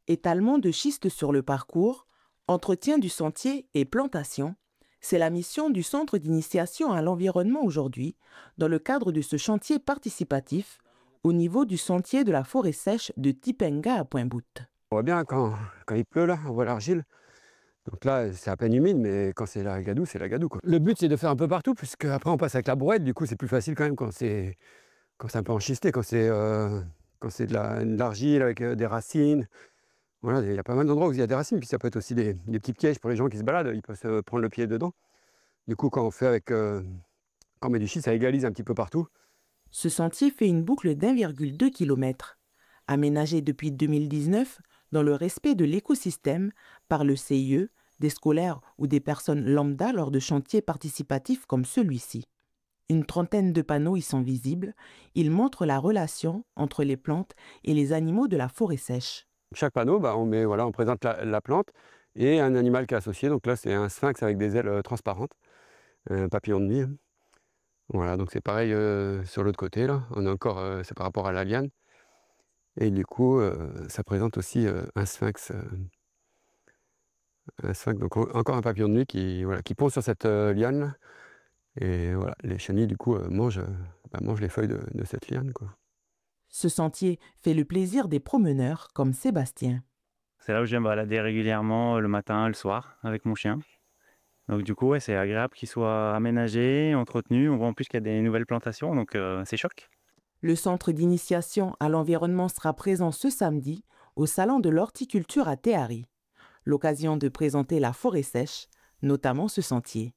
Étalement de schiste sur le parcours, entretien du sentier et plantation, c'est la mission du Centre d'initiation à l'environnement aujourd'hui, dans le cadre de ce chantier participatif au niveau du sentier de la forêt sèche de Tipenga à Pointe-Boute. On voit bien quand il pleut, là, on voit l'argile. Donc là, c'est à peine humide, mais quand c'est la gadoue, c'est la gadoue, quoi. Le but, c'est de faire un peu partout, puisque après on passe avec la brouette, du coup, c'est plus facile quand même quand c'est un peu enchisté, quand c'est de l'argile avec des racines. Voilà, il y a pas mal d'endroits où il y a des racines, puis ça peut être aussi des petits pièges pour les gens qui se baladent, ils peuvent se prendre le pied dedans. Du coup, quand on met du schiste, ça égalise un petit peu partout. Ce sentier fait une boucle d'1,2 km. Aménagé depuis 2019 dans le respect de l'écosystème par le CIE, des scolaires ou des personnes lambda lors de chantiers participatifs comme celui-ci. Une trentaine de panneaux y sont visibles. Ils montrent la relation entre les plantes et les animaux de la forêt sèche. Chaque panneau, bah, on présente la plante et un animal qui est associé. Donc là, c'est un sphinx avec des ailes transparentes, un papillon de nuit, hein. Voilà, donc c'est pareil sur l'autre côté, là. On est encore, c'est par rapport à la liane. Et du coup, ça présente aussi un sphinx. Donc encore un papillon de nuit qui pond sur cette liane, là. Et voilà, les chenilles, du coup, mangent les feuilles de cette liane, quoi. Ce sentier fait le plaisir des promeneurs comme Sébastien. C'est là où je viens me balader régulièrement le matin, le soir avec mon chien. Donc du coup, ouais, c'est agréable qu'il soit aménagé, entretenu. On voit en plus qu'il y a des nouvelles plantations, donc c'est chouette. Le centre d'initiation à l'environnement sera présent ce samedi au Salon de l'horticulture à Théhari. L'occasion de présenter la forêt sèche, notamment ce sentier.